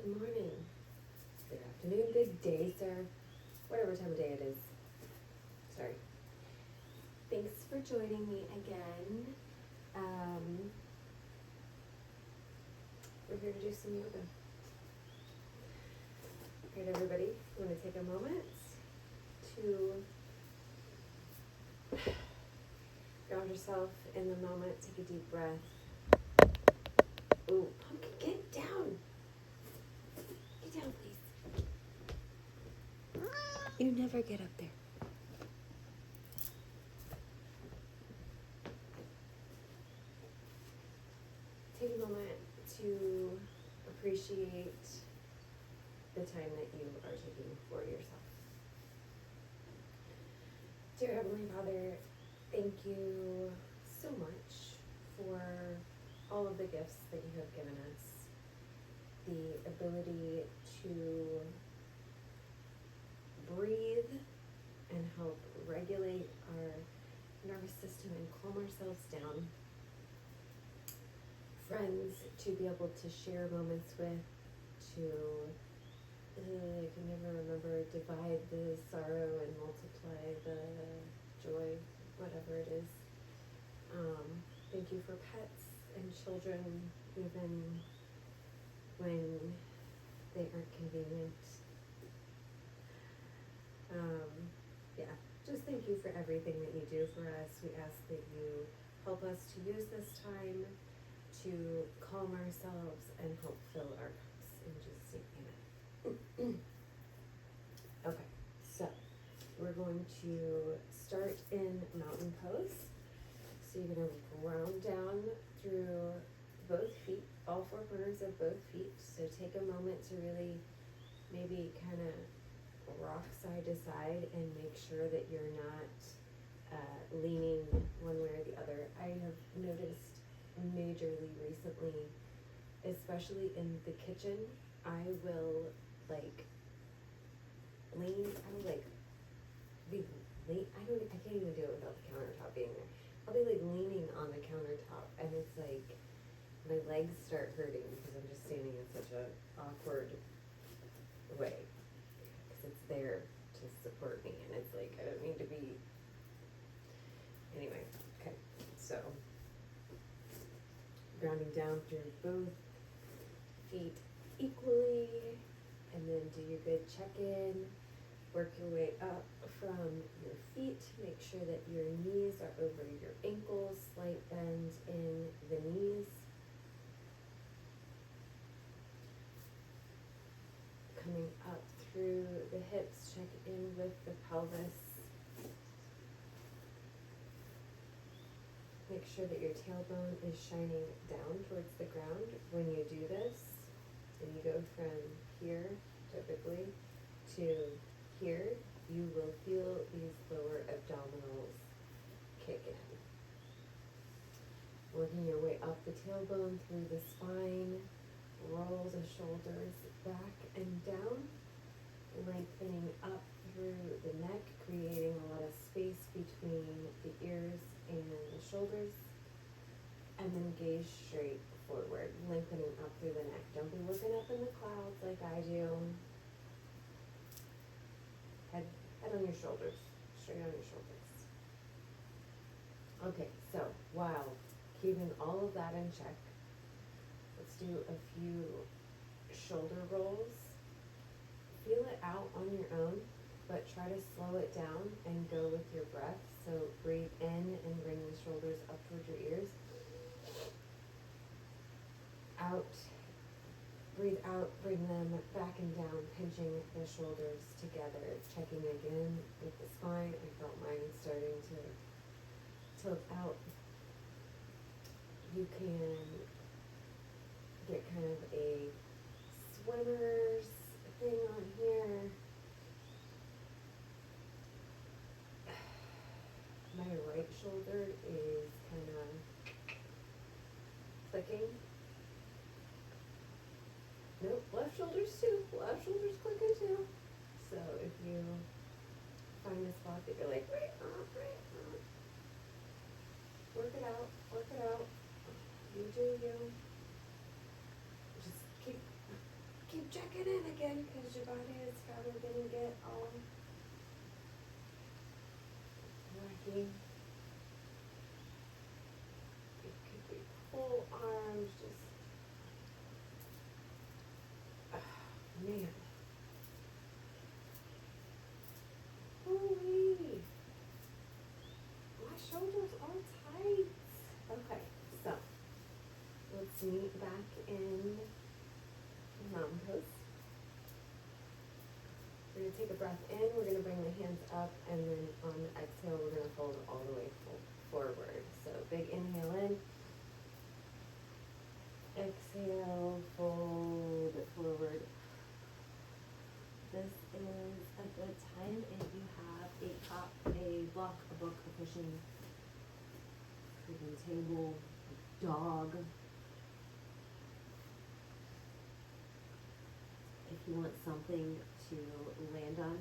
Good morning, good afternoon, good day, sir, whatever time of day it is. Sorry. Thanks for joining me again. We're here to do some yoga. Alright, everybody, I'm gonna take a moment to ground yourself in the moment. Take a deep breath. Ooh, pumpkin, get down! Get down, please. You never get up there. Take a moment to appreciate the time that you are taking for yourself. Dear Heavenly Father, thank you so much for all of the gifts that you have given us. The ability to breathe and help regulate our nervous system and calm ourselves down. Friends to be able to share moments with, to, I can never remember, divide the sorrow and multiply the joy, whatever it is. Thank you for pets and children, even when they aren't convenient. Yeah, just thank you for everything that you do for us. We ask that you help us to use this time to calm ourselves and help fill our cups. In Jesus' name, amen. Okay, so we're going to start in mountain pose. So you're going to ground down through both feet, all four corners of both feet. So take a moment to really maybe kind of rock side to side and make sure that you're not leaning one way or the other. I have noticed majorly recently, especially in the kitchen, I will like lean, I will like be lean, I can't even do it without the countertop being there. I'll be like leaning on the countertop and it's like my legs start hurting because I'm just standing in such a awkward way. Because it's there to support me and it's like I don't need to be. Anyway, okay, so grounding down through both feet equally, and then do your good check-in. Work your way up from your feet. Make sure that your knees are over your ankles. Slight bend in the knees. Coming up through the hips, check in with the pelvis. Make sure that your tailbone is shining down towards the ground when you do this. And you go from here, typically, to here. You will feel these lower abdominals kick in. Working your way up the tailbone through the spine. Roll the shoulders back and down. Lengthening up through the neck, creating a lot of space between the ears and the shoulders, and then gaze straight forward, lengthening up through the neck. Don't be looking up in the clouds like I do. Head on your shoulders, straight on your shoulders. Okay, so while keeping all of that in check, let's do a few shoulder rolls. Feel it out on your own, but try to slow it down and go with your breath. So breathe in and bring the shoulders up towards your ears. Out. Breathe out, bring them back and down, pinching the shoulders together. Checking again with the spine. I felt mine starting to tilt out. You can get kind of a swimmer's thing on here. My right shoulder is kind of clicking. Nope, left shoulder's too. Left shoulder's clicking too. So if you find a spot that you're like, work it out, work it out. You do you. Just keep again, because your body is probably gonna get all wacky. It could be whole arms, just, man. Holy, my shoulders are tight. Okay, so let's meet back in mountain pose. We're gonna take a breath in, we're gonna bring the hands up, and then on the exhale, we're gonna fold all the way forward. So big inhale in. Exhale, fold it forward. This is a good time if you have a block, a book, a cushion, freaking table, a dog. If you want something to land on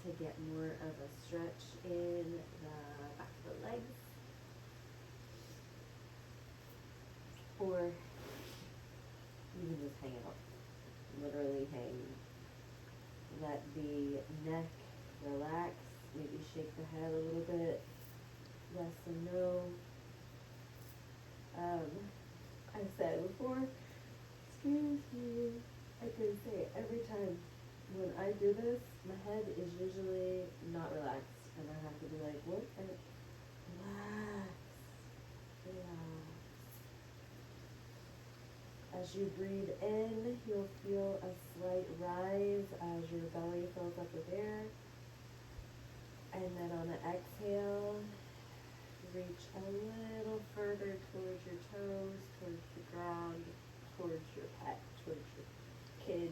to get more of a stretch in the back of the legs. Or you can just hang out, literally hang. Let the neck relax, maybe shake the head a little bit, yes and no. I said before, excuse me, I can say every time when I do this, my head is usually not relaxed, and I have to be like, what? And relax, relax. As you breathe in, you'll feel a slight rise as your belly fills up with air. And then on the exhale, reach a little further towards your toes, towards the ground, towards your pet, towards your kid,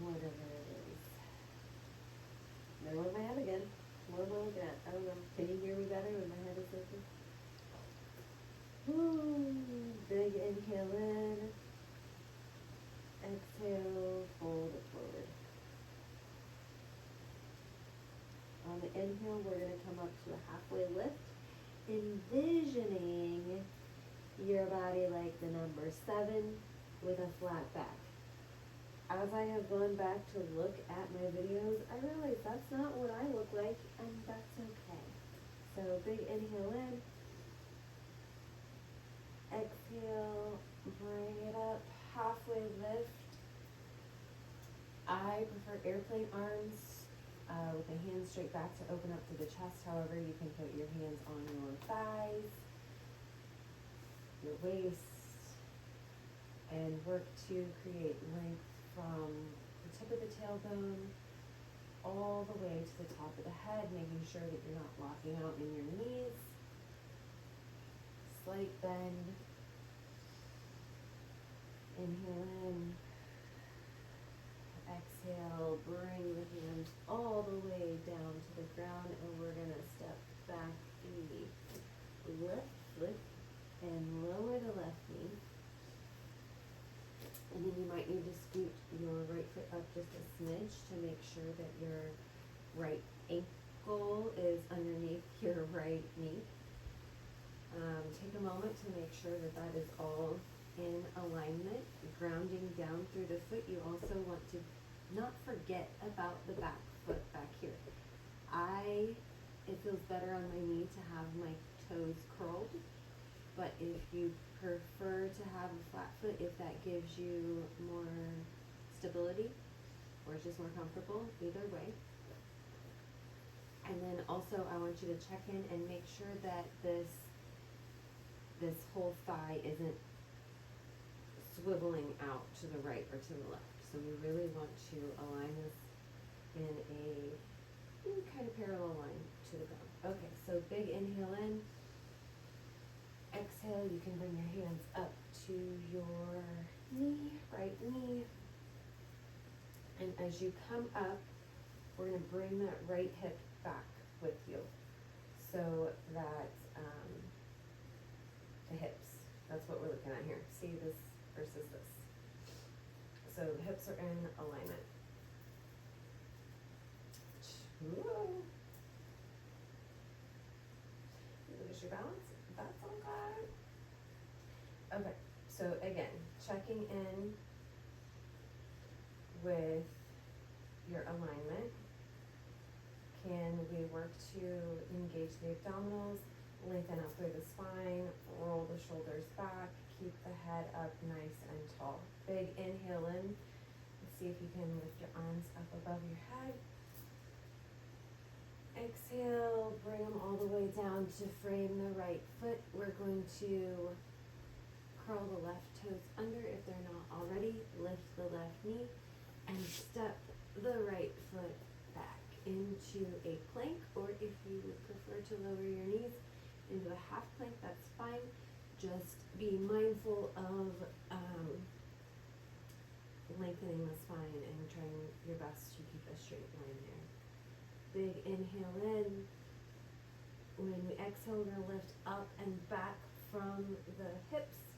whatever it is. There went my head again. What am I looking at? I don't know. Can you hear me better when my head is lifted? Woo. Big inhale in. Exhale, fold it forward. On the inhale, we're going to come up to a halfway lift, envisioning your body like the number 7 with a flat back. As I have gone back to look at my videos, I realize that's not what I look like, and that's okay. So big inhale in. Exhale, bring it up, halfway lift. I prefer airplane arms with the hands straight back to open up to the chest. However, you can put your hands on your thighs, your waist, and work to create length from the tip of the tailbone all the way to the top of the head, making sure that you're not locking out in your knees. Slight bend. Inhale in. Exhale, bring the hands all the way down to the ground, and we're going to step back the left foot and lower the left knee. And then you might need to scoot your right foot up just a smidge to make sure that your right ankle is underneath your right knee. Take a moment to make sure that that is all in alignment, grounding down through the foot. You also want to not forget about the back foot back here. It feels better on my knee to have my toes curled, but if you prefer to have a flat foot, if that gives you more stability or is just more comfortable, either way. And then also I want you to check in and make sure that this whole thigh isn't swiveling out to the right or to the left. So we really want to align this in a kind of parallel line to the ground. Okay, so big inhale in. Exhale, you can bring your hands up to your knee, right knee. And as you come up, we're going to bring that right hip back with you. So that the hips, that's what we're looking at here. See this versus this. So the hips are in alignment. Whoa. You lose your balance? That's okay. Okay, so again, checking in with your alignment? Can we work to engage the abdominals, lengthen up through the spine, roll the shoulders back, keep the head up nice and tall. Big inhale in. See if you can lift your arms up above your head. Exhale, bring them all the way down to frame the right foot. We're going to curl the left toes under if they're not already. Lift the left knee and step the right foot back into a plank, or if you would prefer to lower your knees into a half plank, that's fine. Just be mindful of lengthening the spine and trying your best to keep a straight line there. Big inhale in. When we exhale, we're going to lift up and back from the hips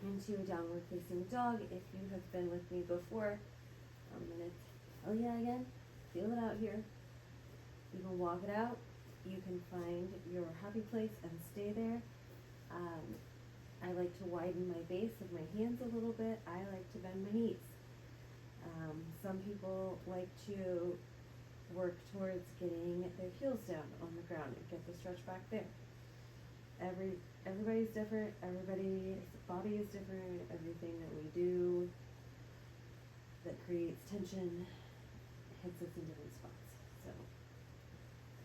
into a downward facing dog. If you have been with me before, I'm going to tell you again, feel it out here. You can walk it out. You can find your happy place and stay there. I like to widen my base of my hands a little bit. I like to bend my knees. Some people like to work towards getting their heels down on the ground and get the stretch back there. Everybody's different. Everybody's body is different. Everything that we do that creates tension hits us in different spots. So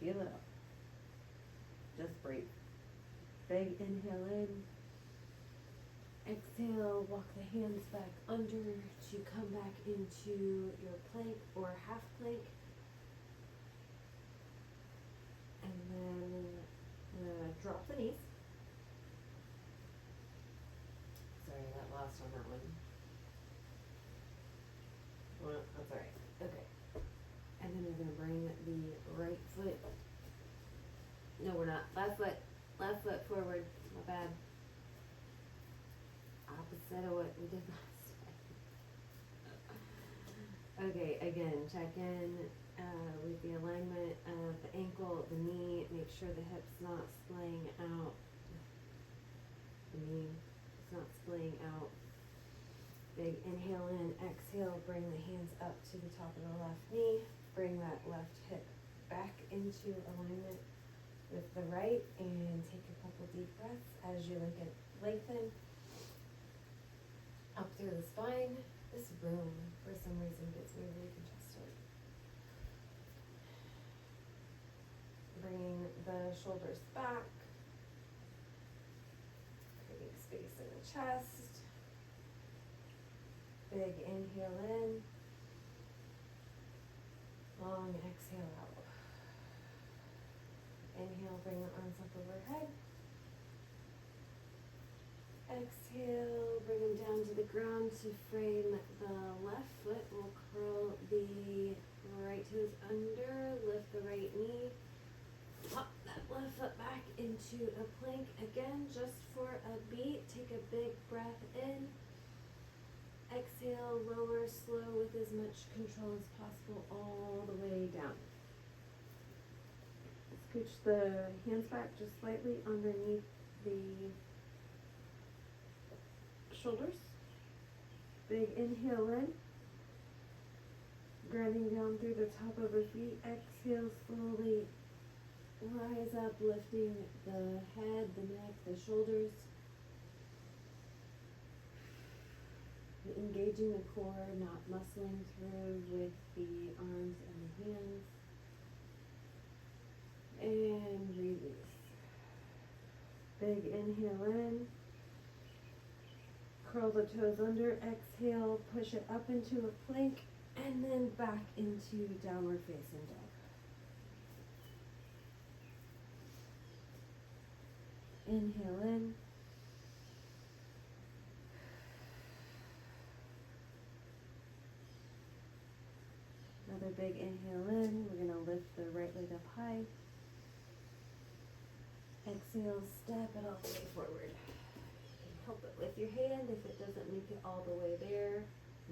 feel it out. Just breathe. Big inhale in. Exhale, walk the hands back under to come back into your plank or half plank. And then drop the knees. Sorry, I got lost on that one. Well, that's alright. Okay. And then we're going to bring the right foot. No, we're not. Left foot forward. My bad. Opposite of what we did last time. Okay, again, check in with the alignment of the ankle, the knee. Make sure the hip's not splaying out. The knee is not splaying out. Big inhale in, exhale, bring the hands up to the top of the left knee. Bring that left hip back into alignment with the right, and take a couple deep breaths as you lengthen up through the spine. This room, for some reason, gets me really congested. Bringing the shoulders back, creating space in the chest. Big inhale in, long exhale out. Inhale, bring the arms up overhead. Exhale, bring them down to the ground to frame the left foot. We'll curl the right toes under, lift the right knee, pop that left foot back into a plank. Again, just for a beat, take a big breath in. Exhale, lower, slow with as much control as possible all the way down. Scooch the hands back just slightly underneath the shoulders. Big inhale in, grounding down through the top of the feet. Exhale, slowly rise up, lifting the head, the neck, the shoulders. Engaging the core, not muscling through with the arms and the hands. And release. Big inhale in. Curl the toes under. Exhale, push it up into a plank, and then back into downward facing dog. Inhale in. Another big inhale in. We're going to lift the right leg up high. Exhale, step it all the way forward. You can help it with your hand if it doesn't make it all the way there.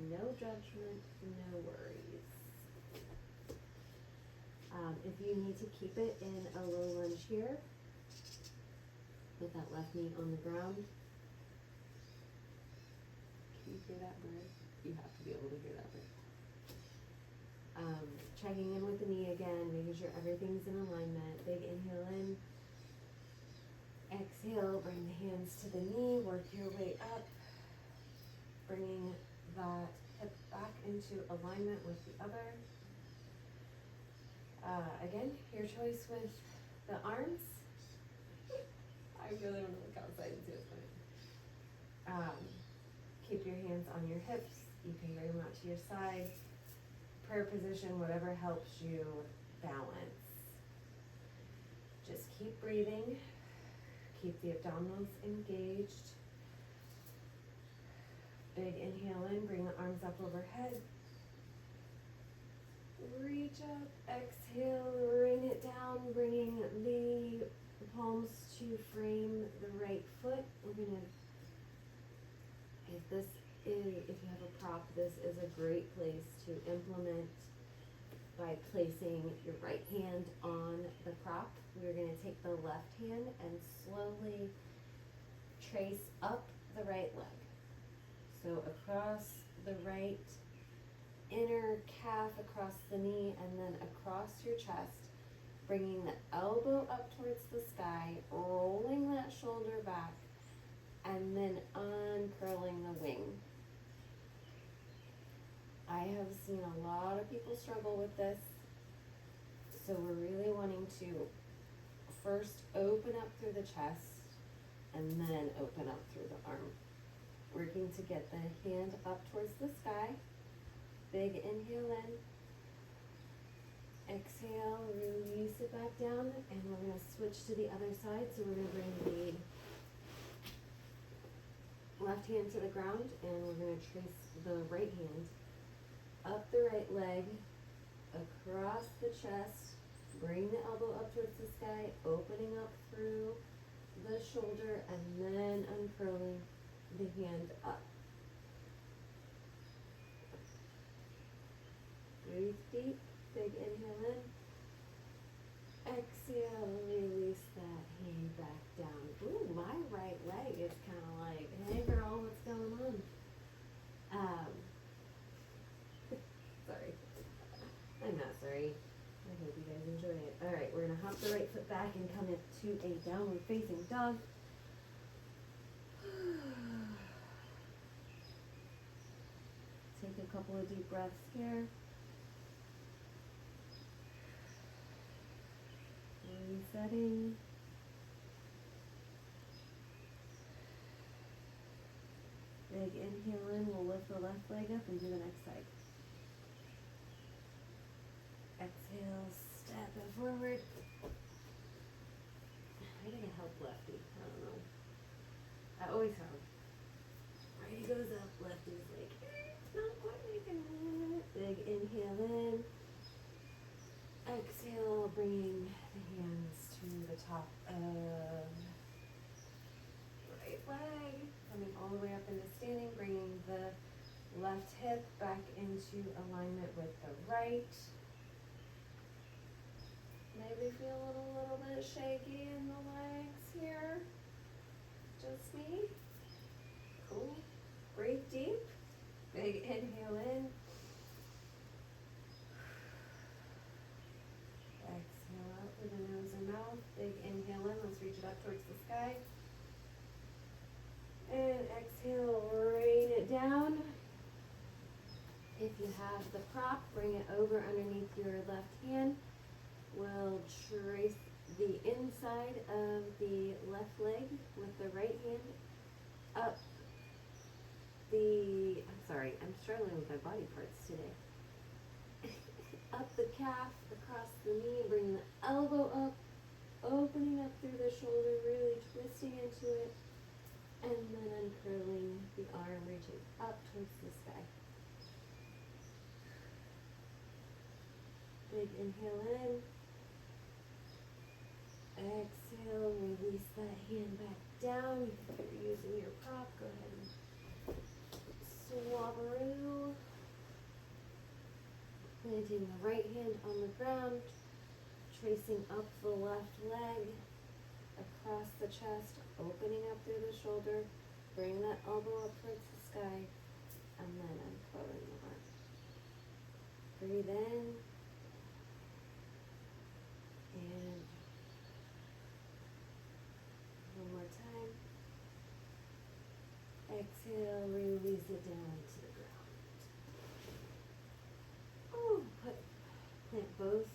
No judgment, no worries. If you need to keep it in a low lunge here, with that left knee on the ground, keep hear that bird? You have to be able to hear that bird. Checking in with the knee again, making sure everything's in alignment. Big inhale in. Exhale, bring the hands to the knee, work your way up. Bringing that hip back into alignment with the other. Again, your choice with the arms. I really want to look outside and see what's going. Keep your hands on your hips. You can bring them out to your side. Prayer position, whatever helps you balance. Just keep breathing. Keep the abdominals engaged. Big inhale in, bring the arms up overhead. Reach up, exhale, bring it down, bringing the palms to frame the right foot. We're gonna, if you have a prop, this is a great place to implement by placing your right hand on the prop. We're gonna take the left hand and slowly trace up the right leg. So across the right inner calf, across the knee, and then across your chest, bringing the elbow up towards the sky, rolling that shoulder back, and then uncurling the wing. I have seen a lot of people struggle with this, so we're really wanting to first open up through the chest and then open up through the arm. Working to get the hand up towards the sky. Big inhale in. Exhale, release it back down, and we're going to switch to the other side. So we're going to bring the left hand to the ground, and we're going to trace the right hand up the right leg, across the chest, bring the elbow up towards the sky, opening up through the shoulder, and then uncurling the hand up. Breathe deep, big inhale in. Exhale, release that hand back down. Ooh, my right leg is kind of like, hey girl, what's going on? Sorry. I'm not sorry. I hope you guys enjoy it. Alright, we're going to hop the right foot back and come into a downward facing dog. Take a couple of deep breaths here. Resetting. Big inhale in, we'll lift the left leg up and do the next side. Exhale, step it forward. I gotta help lefty, I don't know. I always have. Righty goes up, lefty's like, not quite making it. Big inhale in. Exhale, bringing the hands to the top of right leg. Coming all the way up into standing, bringing the left hip back into alignment with the right. Maybe feel a little bit shaky in the legs here. Just me. Cool. Breathe deep. Big inhale in. Exhale out through the nose and mouth. Big inhale in. Let's reach it up towards the sky. And exhale, rain it down. If you have the prop, bring it over underneath your left hand. We'll trace the inside of the left leg with the right hand up I'm struggling with my body parts today. Up the calf, across the knee, bring the elbow up, opening up through the shoulder, really twisting into it, and then uncurling the arm, reaching up towards the sky. Big inhale in. Exhale, release that hand back down. If you're using your prop, go ahead and swabberoo. Planting the right hand on the ground, tracing up the left leg, across the chest, opening up through the shoulder. Bring that elbow up towards the sky. and then uncover more. Breathe in, and one more time. Exhale, release it down to the ground. Oh, plant both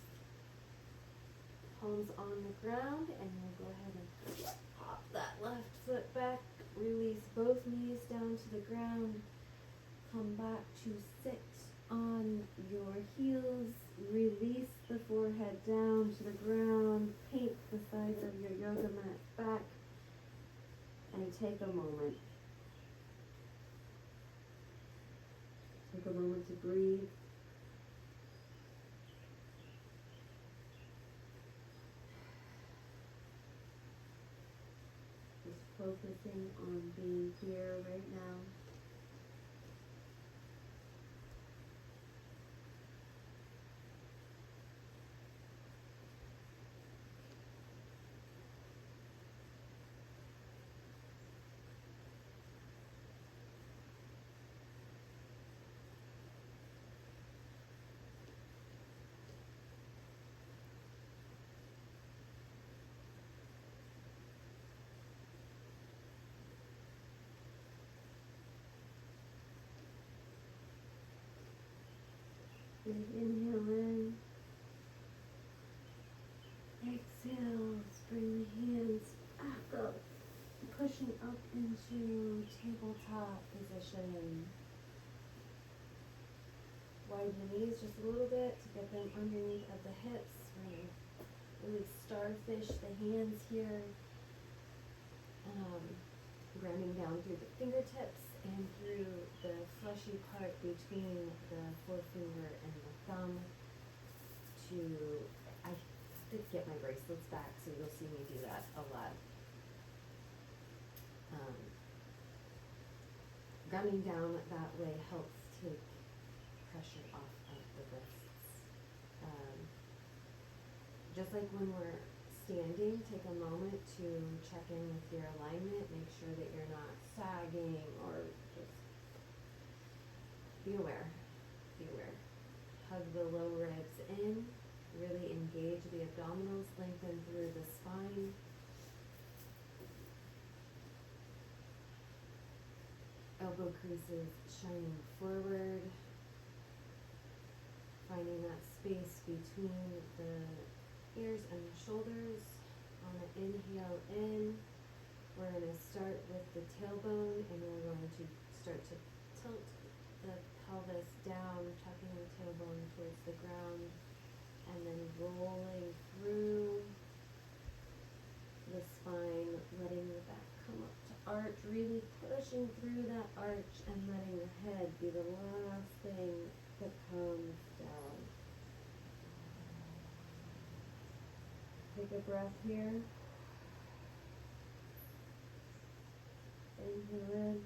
palms on the ground, and we'll go ahead and hop that left foot back. Release both knees down to the ground. Come back to sit on your heels. Release the forehead down to the ground. Paint the sides of your yoga mat back. And take a moment. Take a moment to breathe. Just focusing on being here right now. Big inhale in. Exhale, bring the hands back up, pushing up into tabletop position. Widen the knees just a little bit to get them underneath of the hips. We're going to really starfish the hands here, grounding down through the fingertips and through the fleshy part between the forefinger and the thumb. I did get my bracelets back, so you'll see me do that a lot. Grounding down that way helps take pressure off of the wrists. Just like when we're standing, take a moment to check in with your alignment, make sure that you're not sagging, or just be aware. Hug the low ribs in, really engage the abdominals, lengthen through the spine. Elbow creases shining forward, finding that space between the ears and the shoulders. On an inhale in, we're going to start with the tailbone, and we're going to start to tilt the pelvis down, tucking the tailbone towards the ground, and then rolling through the spine, letting the back come up to arch, really pushing through that arch and letting the head be the last thing that comes down. Take a breath here. Inhale in.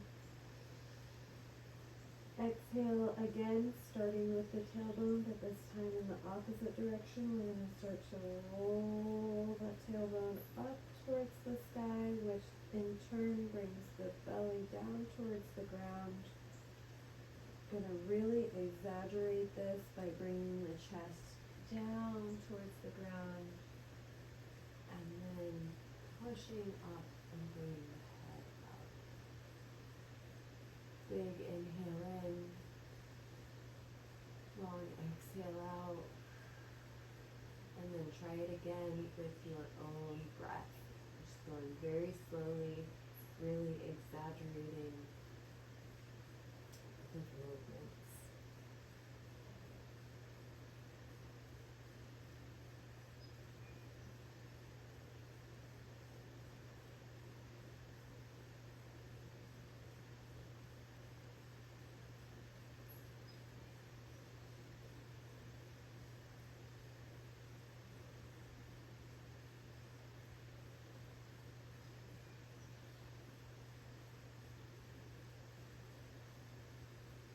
Exhale again, starting with the tailbone, but this time in the opposite direction. We're going to start to roll that tailbone up towards the sky, which in turn brings the belly down towards the ground. Going to really exaggerate this by bringing the chest down towards the ground, and then pushing up and bringing the head up. Big inhale in, long exhale out, and then try it again with your own breath. Just going very slowly, really exaggerating the movements.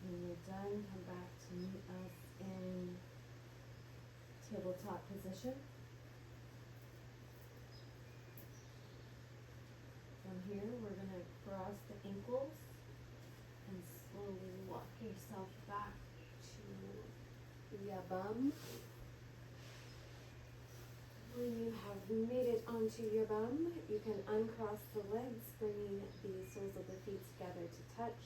When you're done, come back to meet us in tabletop position. From here, we're going to cross the ankles and slowly walk yourself back to your bum. When you have made it onto your bum, you can uncross the legs, bringing the soles of the feet together to touch.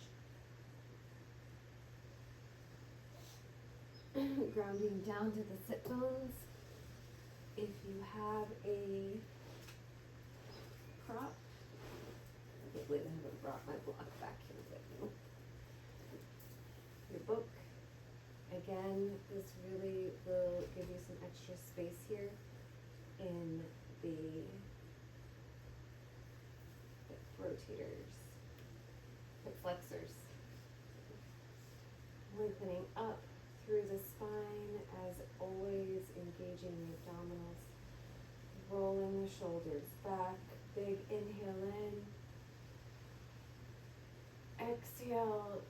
Grounding down to the sit bones. If you have a prop, I can't believe I haven't brought my block back here with me. Your book. Again, this really will give you some extra space here in the hip rotators, hip flexors. Lengthening up through the spine, as always, engaging the abdominals. Rolling the shoulders back. Big inhale in. Exhale.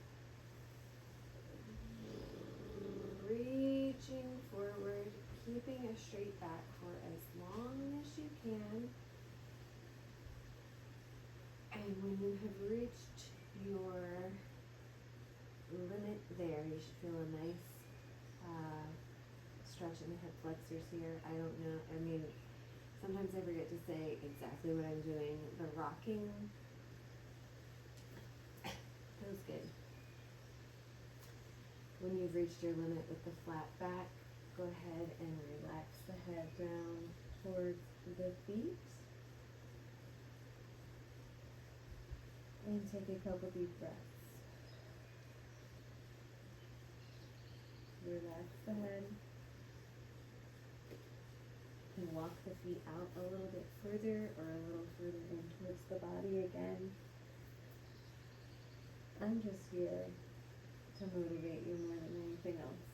Reaching forward, keeping a straight back for as long as you can. And when you have reached your limit there, you should feel a nice stretch in the hip flexors here. I don't know, I mean, sometimes I forget to say exactly what I'm doing. The rocking feels good. When you've reached your limit with the flat back, go ahead and relax the head down towards the feet. And take a couple deep breaths. Relax the head. You can walk the feet out a little bit further or a little further in towards the body again. I'm just here to motivate you more than anything else.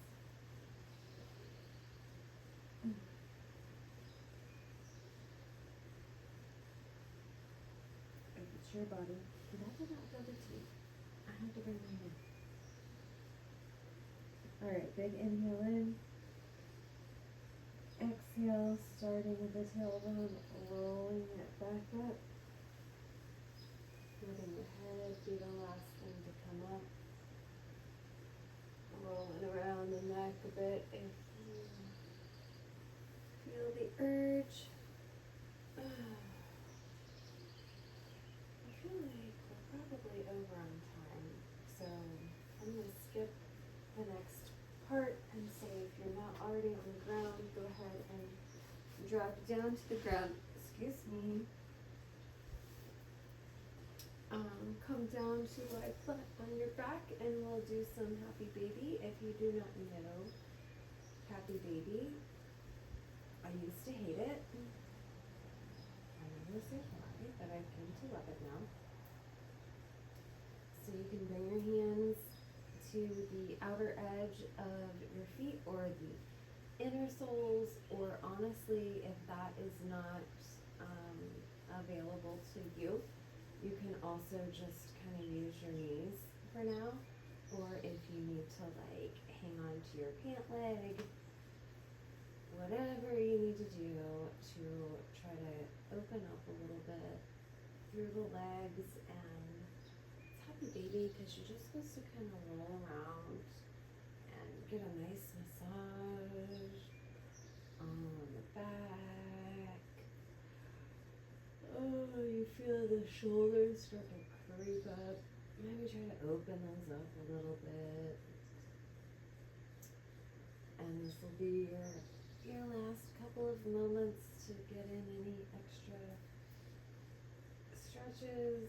If it's your body, that did not feel good to me. I have to bring my hand. Alright, big inhale in. Exhale, starting at the tailbone, rolling it back up. Letting the head be the last thing to come up. Rolling around the neck a bit if you feel the urge. I feel like we're probably over on time, so I'm going to skip the next part and say if you're not already on the ground, go ahead and drop down to the ground. Excuse me. Come down to lie flat on your back and we'll do some happy baby. If you do not know happy baby, I used to hate it. I'm not gonna say why, but I've come to love it now. So you can bring your hands to the outer edge of your feet or the inner soles, or honestly, if that is not available to you, you can also just kind of use your knees for now, or if you need to like hang on to your pant leg, whatever you need to do to try to open up a little bit through the legs. And it's happy baby because you're just supposed to kind of roll around and get a nice massage on the back. Oh, you feel the shoulders start to creep up. Maybe try to open those up a little bit. And this will be your last couple of moments to get in any extra stretches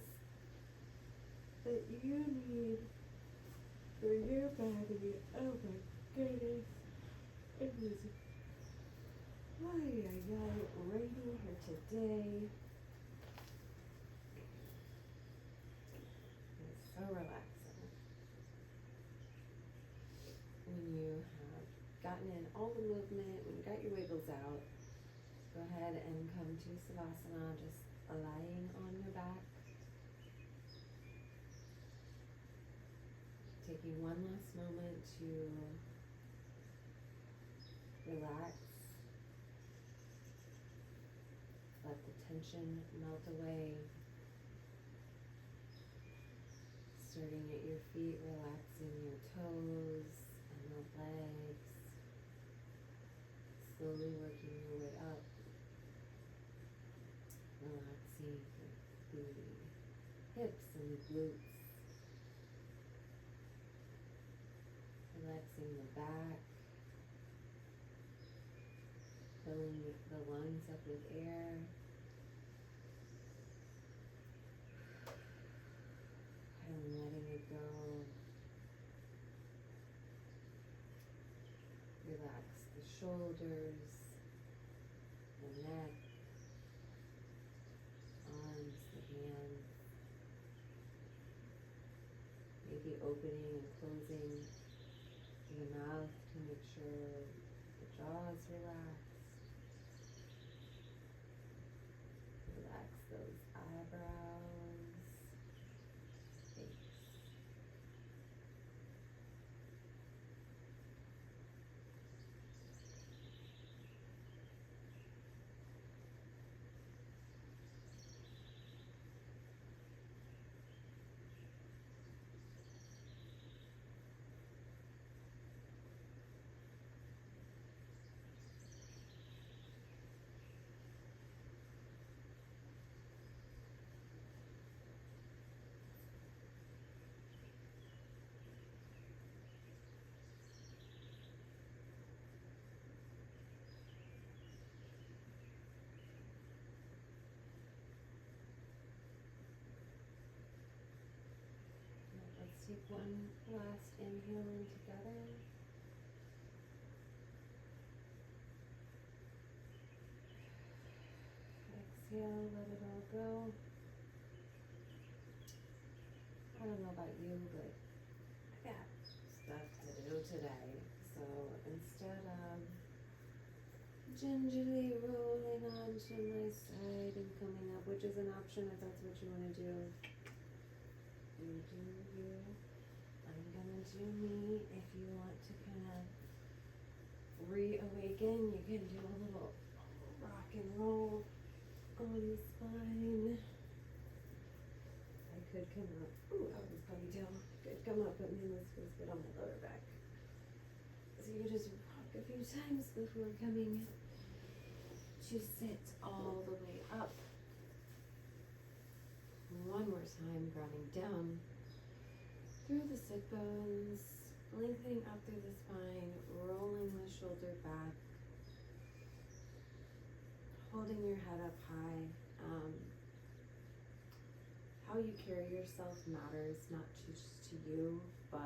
that you need for your body. Oh my goodness. It was rainy here today. It's so relaxing. When you have gotten in all the movement, when you got your wiggles out, go ahead and come to Savasana, just lying on your back. Taking one last moment to relax. Let the tension melt away. Starting at your feet, relaxing your toes and the legs, slowly working your way up, relaxing the hips and the glutes, relaxing the back, filling the lungs up with air. And letting it go. Relax the shoulders, the neck, arms, the hands. Maybe opening and closing the mouth to make sure the jaw is relaxed. Relax those eyebrows, face. Let's take one last inhale in together. Exhale, let it all go. I don't know about you, but I got stuff to do today. So instead of gingerly rolling onto my side and coming up, which is an option if that's what you want to do, you do you. I'm gonna do me. If you want to kind of reawaken, you can do a little rock and roll on the spine. I could come up. Ooh, I was ponytail. Could come up, but man, this feels good on my lower back. So you just rock a few times before coming to sit all the way up. One more time, grounding down through the sit bones, lengthening up through the spine, rolling the shoulder back, holding your head up high. How you carry yourself matters, not just to you, but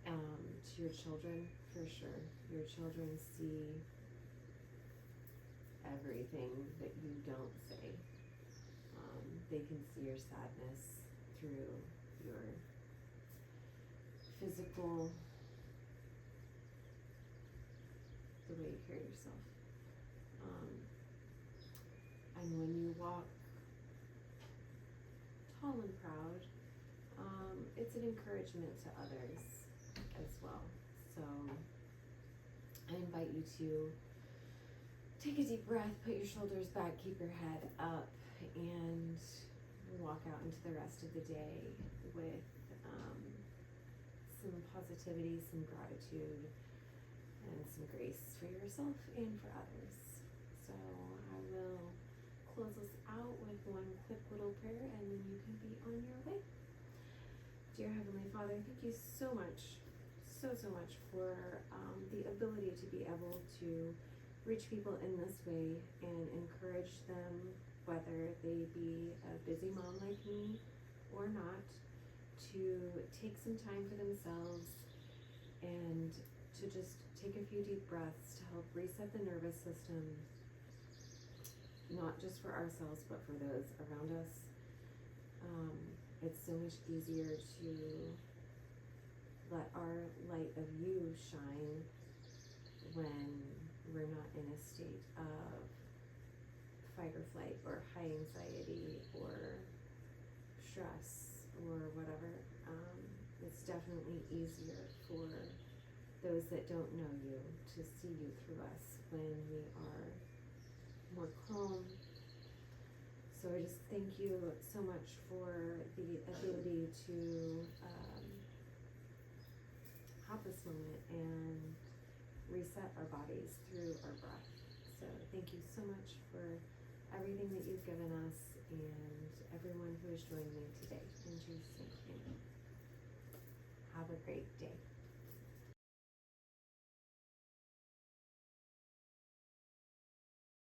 to your children, for sure. Your children see everything that you don't say. They can see your sadness through your physical, the way you carry yourself. And when you walk tall and proud, it's an encouragement to others as well. So I invite you to take a deep breath, put your shoulders back, keep your head up, and walk out into the rest of the day with some positivity, some gratitude, and some grace for yourself and for others. So I will close us out with one quick little prayer, and then you can be on your way. Dear Heavenly Father, thank you so much for the ability to be able to reach people in this way and encourage them, whether they be a busy mom like me or not, to take some time for themselves and to just take a few deep breaths to help reset the nervous system, not just for ourselves, but for those around us. It's so much easier to let our light of you shine when we're not in a state of fight or flight or high anxiety or stress or whatever. It's definitely easier for those that don't know you to see you through us when we are more calm. So I just thank you so much for the ability to have this moment and reset our bodies through our breath. So thank you so much for everything that you've given us and everyone who has joined me today. In Jesus' name, amen. Have a great day.